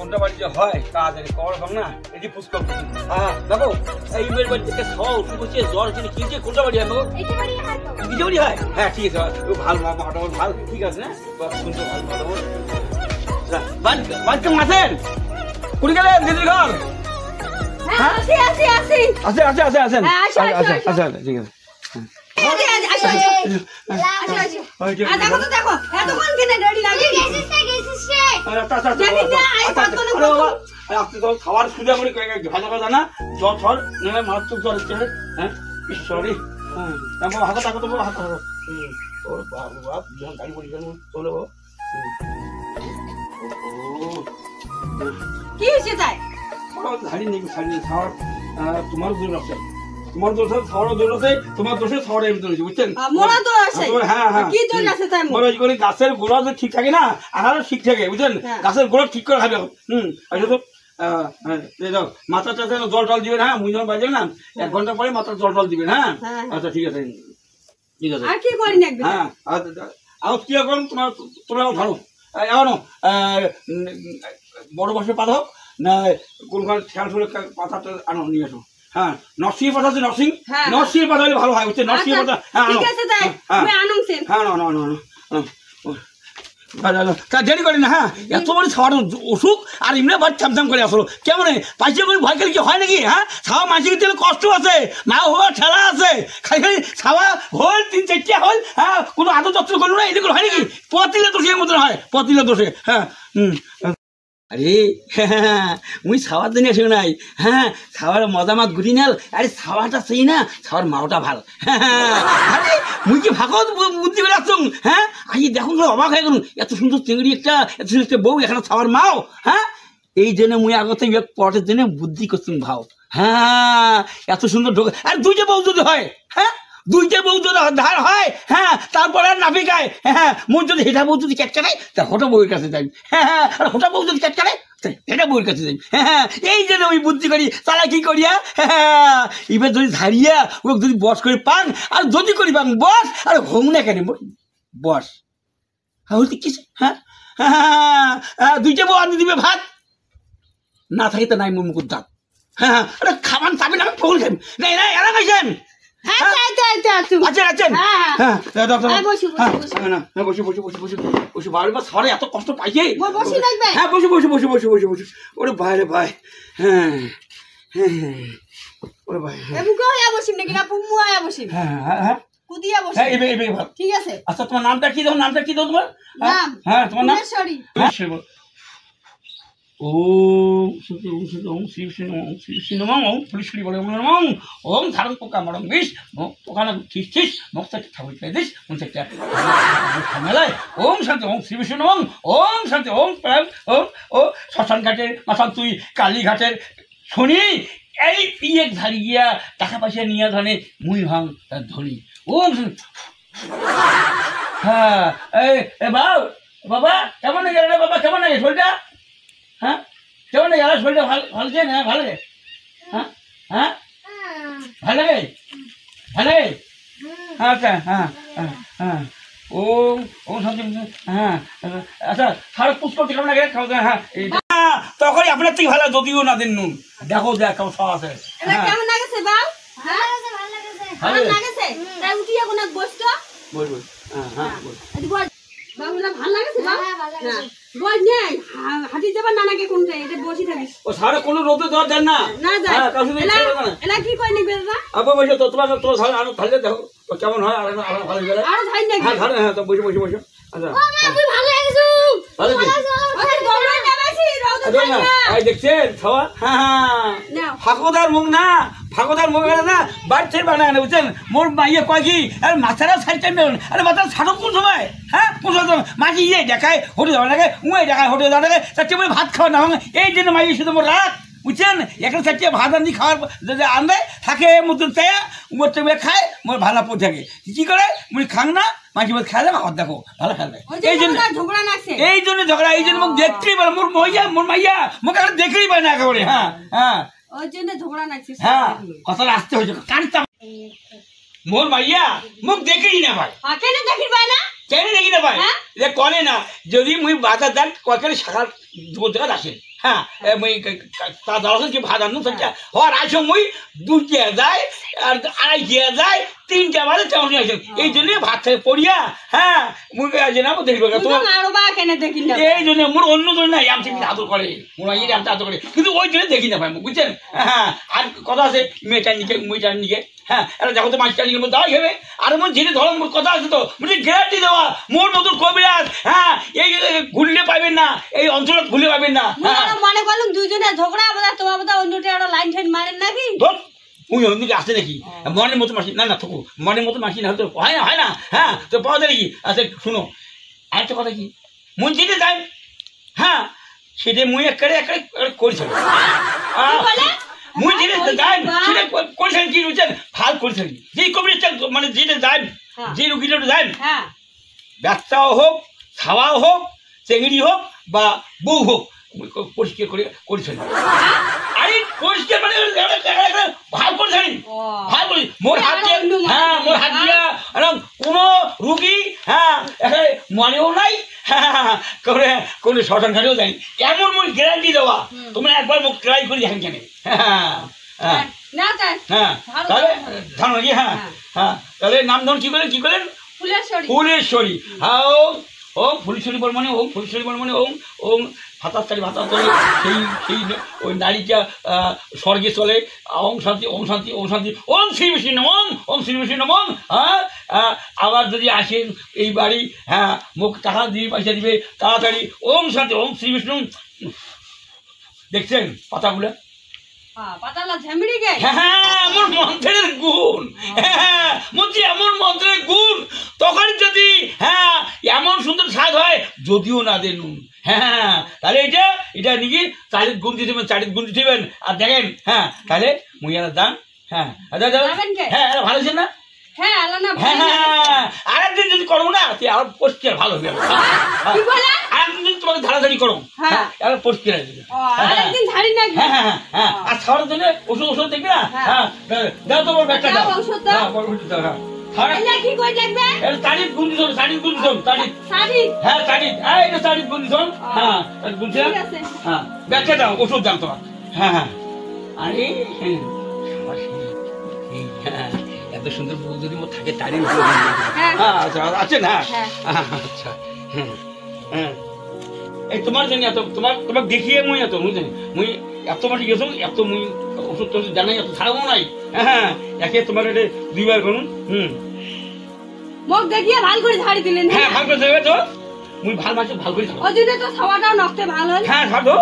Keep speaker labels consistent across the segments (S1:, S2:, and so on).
S1: কোনটা বাড়িতে হয় তাড়াতাড়ি কর ভাব না এটি পুষ্কর হ্যাঁ দেখো এই বাড়ি থেকে খাওয়া ওষুধ বসে জ্বর কিনে কিনছে কোনটা বাড়ি হয় দেখো এটা বাড়ি হয় হ্যাঁ ঠিক আছে ভালো মোটামুটি ভালো ঠিক আছে না শুনতে ভালো মোটামুটি বাড়িতে আছেন কুড়ি গেলেন দিদির ঘর হ্যাঁ আছে আছেন আচ্ছা ঠিক আছে খাওয়ার সুবিধা করে ভাজা ভাজা না জ্বর ঠর নেমে মারাত্মক জ্বর হচ্ছে হ্যাঁ ঈশ্বরী হ্যাঁ হাতে টাকা তোমার হাতে ওর বাপ যখন গাড়ি পড়ি চলে
S2: কি হয়েছে তাই
S1: ছাড়িয়ে খাওয়ার তোমার জোর আছে তোমার দোষে খাওয়ার জোর আছে তোমার দোষে খাওয়ার এমনি হয়েছে বুঝছেন হ্যাঁ গাছের গোড়া যদি ঠিক থাকে না আহারও ঠিক থাকে বুঝছেন গাছের গোড়া ঠিক করে খাবে তো মাথা টাথা জল টল দিবেন হ্যাঁ মুই যখন বাজে না 1 ঘন্টা পরে মাথার জল টল দিবেন হ্যাঁ আচ্ছা ঠিক আছে হ্যাঁ আর কি এখন তোমরাও ধরো এখনো বড় বসে পাতা হোক না কোনখানে খেয়াল করে পাতাটা আনো নিয়ে আসো হ্যাঁ নরসিংহ পাতা আছে নরসিংহ পাতা হলে ভালো হয় বুঝছে নরসিংহ পাতা হ্যাঁ দেরি করি না হ্যাঁ এত বড় খাওয়ার অসুখ আর এমনি বার চামচাম করে আসলো কেমন পাইছে করে ভয় খেলে কি হয় নাকি হ্যাঁ খাওয়া মাঝে দিলে কষ্ট আছে না হওয়ার ঠেলা আছে খালি খাওয়া হল 3-4টা হল হ্যাঁ কোনো আদর যত্ন করলো না এদিকে হয় নাকি পতিলে দোষে মতন হয় পতিলে দোষে হ্যাঁ আরে হ্যাঁ মুই খাওয়ার দিনে আসে নাই হ্যাঁ খাওয়ার মজামাত ঘুরি নাল আরে খাওয়াটা সেই না খাওয়ার মাওটা ভাল হ্যাঁ আরে মুই কি ভাগত বুদ্ধি করে আসুন হ্যাঁ আই দেখুন অবাক হয়ে গেলুন এত সুন্দর চিংড়ি একটা এত সুন্দর একটা বউ এখানে খাওয়ার মাও হ্যাঁ এই জন্য মুই আগতে পটের জন্য বুদ্ধি করছুন ভাও হ্যাঁ এত সুন্দর ঢোকে আর 2টা বউ যদি হয় হ্যাঁ 2টা বউ যদি ধার হয় হ্যাঁ তারপরে আর নাফি গায় হ্যাঁ মোর যদি হেটা বউ যদি ক্যাটকাটাই তা হোটা বউয়ের কাছে যাই হ্যাঁ আর হোটা বউ যদি ক্যাটকাটাই এটা বউয়ের কাছে যাই হ্যাঁ এই জন্য ওই বুদ্ধি করি তারা কি করিয়া হ্যাঁ এবার যদি ধারিয়া ও যদি বস করে পান আর যদি করি পান বস আর হোম না কেন বস হচ্ছে কিছু হ্যাঁ হ্যাঁ 2টা বউ আনি দিবে ভাত না থাকে তো নাই মোর মুকুর দাঁত হ্যাঁ আরে খাবার পাবেন আমি ফোন খাই নাই না এরা খাইছেন এত কষ্ট পাইছে হ্যাঁ বসে ওরে ভাই রে ভাই হ্যাঁ ওরে ভাই
S2: ঠিক আছে
S1: আচ্ছা তোমার নামটা কি দাও তোমার হ্যাঁ তোমার নাম ওম শ্রী ওম ধারণ পোকা মরম বিষ ওখানে ঠিক মুখ থেকে ঠাকুর খেয়ে দিস মুখ থেকে মেলায় ওম শান্তি ওম শ্রী বিষ্ণু ওম শান্তি ওম প্রাণ ওম ও শ্মশান ঘাটের মাথা তুই কালীঘাটের শুনি এই ইয়ে ধারি গিয়া টাকা পয়সা নিয়ে ধরে মুই ভাঙ তার ধরি ওম হ্যাঁ এই বাবা কেমন গেল রে বাবা কেমন লাগে শরীরটা হ্যাঁ কেমন গেল শরীরটা ভালো না ভালো লাগে হ্যাঁ হ্যাঁ ভালো লাগে আচ্ছা হ্যাঁ হ্যাঁ ও শান্তি হ্যাঁ আচ্ছা সারা পুষ্কর কেমন লাগে হ্যাঁ তখনই আপনার থেকে ভালো যদিও না দিন নুন দেখো দেখ কেমন সব আছে
S2: কেমন লাগছে বাপ ভালো লাগছে তাই উঠিয়া কোন বসতো
S1: বল হ্যাঁ বল
S2: বাবুলা ভালো লাগছে বাপ হ্যাঁ বল নে হাঁটি যাবা নানাকে কোন রে এটা বসি থাকিস
S1: ও সারা কোন রোদে দর দেন না
S2: না যা
S1: হ্যাঁ কাছে
S2: এলা কি কই নিবে দাদা
S1: আবা বসে তো তোমার তো সারা আরো ভালো দেখো কেমন হয় আর ভালো গেলে
S2: আর ভাই নাকি
S1: হ্যাঁ ধরে হ্যাঁ তো বসে আচ্ছা
S2: ও মা তুই ভালো লাগছো
S1: ভালো কি
S2: আরে দৌড়াই নামাইছি রোদে
S1: না এই দেখছেন খাওয়া হ্যাঁ ফাঁকদার মুখ না বাড়ছে বানায় না বুঝছেন মোর মাইয়ে কয় কি আর মাথাটা ছাড়তে মেরুন আরে মাথার ছাড়ো কোন সময় হ্যাঁ কোন সময় মাঝি ইয়ে দেখায় হোটে যাওয়া লাগে উঁয়ে দেখায় হোটে যাওয়া লাগে চারটে বলে ভাত খাওয়া না এই জন্য মাইয়ে শুধু মোর রাত বুঝছেন একটা চারটে ভাত আনি খাওয়ার যদি আনবে থাকে মতন চাইয়া উমর টেবিলে খায় মোর ভালো পড়ে থাকে কি করে মুই খাং না মাঝে মাঝে খেলে আমার দেখো ভালো খেলবে এই জন্য ঝগড়া এই জন্য মুখ দেখতেই পারে মোর মাইয়া মুখ আর দেখেই পায় না একেবারে হ্যাঁ
S2: ওই জন্য ঝগড়া নাকছিস
S1: হ্যাঁ কথাটা আসতে হয়েছে কানটা মোর মাইয়া মুখ দেখেই না ভাই
S2: কেন দেখি পায় না
S1: কেন দেখি না ভাই যে কনে না যদি মুই বাজার যান কয়েকটা শাখার 2 জায়গা আসেন হ্যাঁ মই তা দাঁড়াচ্ছে কি ভাত আনু সবটা হওয়ার আসো মই 2টা যায় আর 2:30 যায় 3টা বাজে তেমন আসো এই জন্য ভাত থেকে পড়িয়া হ্যাঁ মুই আজ না দেখবে তোমার
S2: আরো বা কেন দেখি না
S1: এই জন্য মোর অন্য জন্য নাই আমি থেকে আদর করে মোরা এই আমি আদর করে কিন্তু ওই জন্য দেখি না ভাই বুঝছেন হ্যাঁ আর কথা আছে মেয়েটার নিকে মুইটার নিকে হ্যাঁ এটা দেখো তো মাছটার নিকে মোর দাওয়াই হবে আর মোর জিনিস ধরো মোর কথা আছে তো মুঝে গ্যারান্টি দেওয়া মোর মতন কবিরাজ হ্যাঁ এই ঘুরলে পাবেন না এই অঞ্চলত ঘুরলে পাবেন না
S2: মনে করলাম দুজনে ঝগড়া বোধহয় তোমার বোধহয় অন্যটা একটা লাইন ঠাইন মারেন নাকি
S1: ওই অন্যদিকে আসে নাকি মনের মতো মাসি না না থাকো মনের মতো মাসি না হয়তো হয় না হ্যাঁ তো পাওয়া যায় নাকি আচ্ছা শুনো আরেকটা কথা কি মন যেতে যায় হ্যাঁ সেটা মুই একেবারে করেছিল মুই যেটা যাই সেটা করেছেন কি বুঝছেন ভাল করেছেন যে কবিরাজটা মানে যেটা যায় যে রুগীটা যায় ব্যবসাও হোক খাওয়াও হোক চেংড়ি হোক বা বউ হোক পরিষ্কার করে করেছেন আরে পরিষ্কার মানে ভাল করেছেন ভাল করে মোর হাত দিয়ে হ্যাঁ মোর হাত দিয়া কোনো রুগী হ্যাঁ মনেও নাই হ্যাঁ করে কোনো শ্মশান ঘাটেও যায়নি এমন মুই গ্যারান্টি দেওয়া তোমরা একবার মুখ ট্রাই করি দেখেন কেন হ্যাঁ হ্যাঁ হ্যাঁ তাহলে ধান নাকি হ্যাঁ হ্যাঁ তাহলে নাম ধরুন কি করেন ফুলেশ্বরী হ্যাঁ ওম ফুলেশ্বরী বর্মনে ওম ফুলেশ্বরী বর্মনে ওম ওম ভাতাস্তারি ভাতাস্তারি সেই ওই নারীটা স্বর্গে চলে ওম শান্তি ওম শান্তি ওম শান্তি ওম শ্রী বিষ্ণু নমঃ ওম শ্রী বিষ্ণু নমঃ হ্যাঁ আবার যদি আসেন এই বাড়ি হ্যাঁ মুখ টাকা দিয়ে পয়সা দিবে তাড়াতাড়ি ওম শান্তি ওম শ্রী বিষ্ণু দেখছেন পাতাগুলো এমন মন্ত্রের গুণ হ্যাঁ মন্ত্রী এমন মন্ত্রের গুণ তখন যদি হ্যাঁ এমন সুন্দর স্বাদ হয় যদিও না দেন হ্যাঁ তাহলে এটা নাকি 40 গুণ দিতে 40 গুণ দিবেন আর দেখেন হ্যাঁ তাহলে মুইয়ার দান হ্যাঁ হ্যাঁ ভালো আছেন না আরেকদিন যদি করো না আর পরিষ্কার ভালো হবে আরেকদিন যদি তোমাকে ধারাধারি করো আর পরিষ্কার হয়ে যাবে আর খাওয়ার জন্য ওষুধ দেখবে না হ্যাঁ দাও তোমার ব্যাগটা দাও ওষুধ দাম তোমার হ্যাঁ হ্যাঁ আরে এত সুন্দর বউ যদি মোর থাকে তারই আচ্ছা আছেন হ্যাঁ আচ্ছা হ্যাঁ এই তোমার জন্য এত তোমাকে দেখিয়ে মুই এত বুঝলেন মুই এত মাটি গেছো এত মুই ওষুধ টষুধ জানাই এত ছাড়াবো নাই হ্যাঁ একে তোমার এটা 2বার করুন
S2: মুখ দেখিয়ে ভাল করে ঝাড়ি দিলেন
S1: হ্যাঁ ভাল করে দেবে তো মুই ভাল মাছ ভাল করে
S2: ওই জন্য তো খাওয়াটাও নষ্ট ভালো
S1: হ্যাঁ খাবো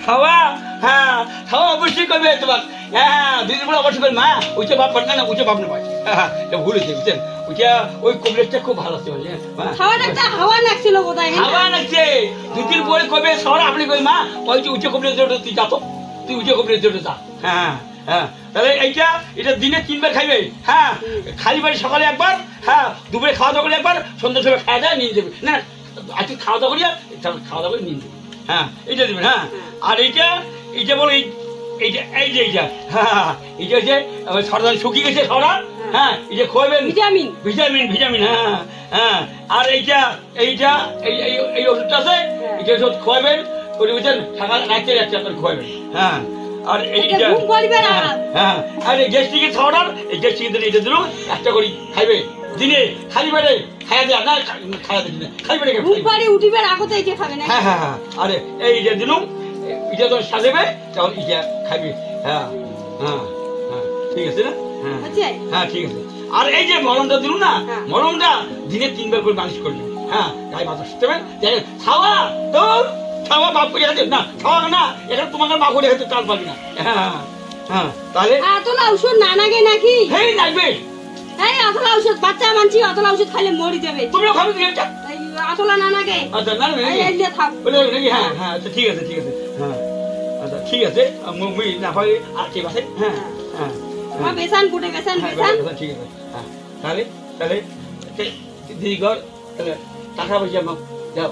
S1: খাওয়া হ্যাঁ খাওয়া অবশ্যই করবে তোমার হ্যাঁ দিদির বলে অবশ্যই করবে মা ওইটা বাপ পাঠ না ওইটা বাপ না ভাই হ্যাঁ ভুল হয়েছে বুঝছেন ওইটা ওই কবিরাজটা খুব ভালো আছে
S2: হাওয়া লাগছিল বোধহয়
S1: হাওয়া লাগছে 2 দিন পরে কবে শহর আপনি কই মা ওই যে উচ্চ কবিরাজ তুই যা তো তুই উচ্চ কবিরাজ যা হ্যাঁ হ্যাঁ তাহলে এটা দিনে 3বার খাইবে হ্যাঁ খালি বাড়ি সকালে একবার হ্যাঁ দুপুরে খাওয়া দাওয়া করে একবার সন্ধ্যার সময় খাওয়া যায় নিয়ে যাবে না আজকে খাওয়া দাওয়া করিয়া খাওয়া দাওয়া করে নিয়ে যাবে হ্যাঁ এইটা দেবেন হ্যাঁ আর এইটা বলো এইটা হ্যাঁ এইটা হচ্ছে সরদার শুকিয়ে গেছে সরা হ্যাঁ এটা খোয়াবেন ভিটামিন হ্যাঁ হ্যাঁ আর এইটা এই ওষুধটা আছে এটা ওষুধ খোয়াবেন ওই বুঝছেন সকাল রাত্রে করে খোয়াবেন হ্যাঁ আর এইটা হ্যাঁ আর এই গ্যাস্ট্রিকের খাওয়াটার এই গ্যাস্ট্রিকের এটা দিল একটা করে খাইবে দিনে খালি পেটে খাইয়া দেয়া না খাইয়া দিন খালি পেটে
S2: উঠিবে আগতে এইটা খাবে না
S1: হ্যাঁ হ্যাঁ আরে এইটা দিলুম এটা তো সাজেবে তখন এটা খাইবে হ্যাঁ হ্যাঁ হ্যাঁ ঠিক আছে না হ্যাঁ ঠিক আছে আর এই যে মলমটা দিল না মলমটা দিনে 3বার করে মালিশ করবে হ্যাঁ গায়ে মাথা সিস্টেমে দেখেন খাওয়া তো খাওয়া বাপ করে আছে না খাওয়া না এটা তোমাকে মা করে হয়তো চাল পাবি না হ্যাঁ হ্যাঁ তাহলে
S2: আতলা ওষুধ না নাগে নাকি
S1: হেই লাগবে
S2: এই আতলা ওষুধ বাচ্চা মানছি আতলা ওষুধ খাইলে মরি যাবে
S1: তুমিও খাবে কি এটা
S2: আতলা না নাগে
S1: আচ্ছা না না এই দিয়ে থাক বলে নাকি হ্যাঁ হ্যাঁ আচ্ছা ঠিক আছে হ্যাঁ আচ্ছা ঠিক আছে মুই না হয় আর কি আছে হ্যাঁ হ্যাঁ
S2: মা বেসান পুটে বেসান
S1: ঠিক আছে হ্যাঁ তাহলে দিদি ঘর টাকা পয়সা আমাকে দাও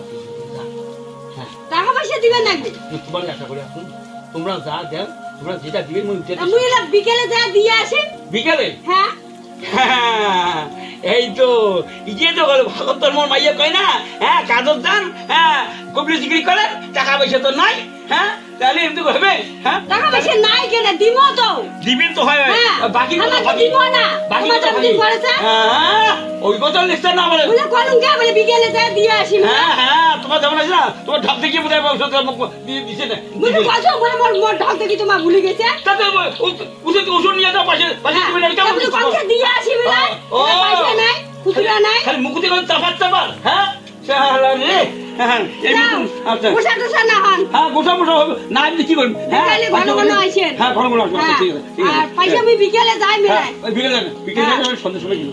S2: টাকা পয়সা দিবেন নাকি
S1: তোমার আশা করে আসুন তোমরা যা দাও তোমরা যেটা দিবেন মুই
S2: বিকেলে যা দিয়ে আসেন
S1: বিকেলে
S2: হ্যাঁ
S1: এই তো ইয়ে তো গেল ভাগত তোর মোর মাইয়া কয় না হ্যাঁ কাজত যান হ্যাঁ কবি জিগিরি করে টাকা পয়সা তো নাই হ্যাঁ তাহলে এমনি হবে হ্যাঁ
S2: টাকা পয়সা নাই কেন দিব তো
S1: দিবেন তো হয়
S2: হ্যাঁ,
S1: বাকি কথা
S2: আমাকে দিব না
S1: বাকি
S2: তোমার
S1: কথা
S2: জন্মদিন করেছে
S1: হ্যাঁ ওই কথা লিখতে না বলে
S2: বলে কলম কে বলে বিকেলে যা দিয়ে আসি
S1: হ্যাঁ হ্যাঁ তোমার যেমন আছে না তোমার ঢাক দেখিয়ে বোধহয় দিয়ে দিছে না
S2: বলে কত বলে মোর মোর ঢাক থেকে তোমার ভুলে গেছে
S1: তাতে ওষুধ নিয়ে যাও পাশে পাশে তুমি না কেমন
S2: বলে কলকে দিয়ে আসি বলে
S1: ও
S2: পয়সা নাই খুচরা নাই
S1: খালি মুকুতি করে চাপার চাপার হ্যাঁ শালা রে হ্যাঁ এই আচ্ছা
S2: গোসা টোসা না হন
S1: হ্যাঁ গোসা মোসা হবে না আপনি কি করবেন
S2: বিকেলে ঘন ঘন আইছেন
S1: হ্যাঁ ঘন ঘন আসবেন ঠিক আছে ঠিক
S2: আর
S1: আছে
S2: পয়সা আমি বিকেলে যাই মেলাই
S1: বিকেলে সন্ধ্যের সময় গেল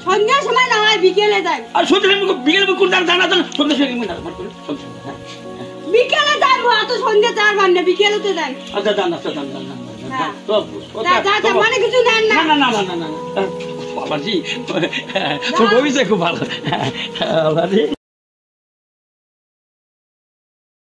S2: সন্ধ্যার সময় না হয় বিকেলে যাই
S1: আর সন্ধ্যে বিকেলে কোন জানা জানা সন্ধ্যের সময় না সন্ধ্যে হ্যাঁ
S2: বিকেলে যাই অত সন্ধ্যা চার বান্নে বিকেলেতে যাই
S1: আচ্ছা জান আচ্ছা জান জান
S2: হ্যাঁ।
S1: তো
S2: যা মানে কিছু নেন না
S1: না না না না না বাবাজি তোর ভবিষ্যৎ খুব ভালো বাবাজি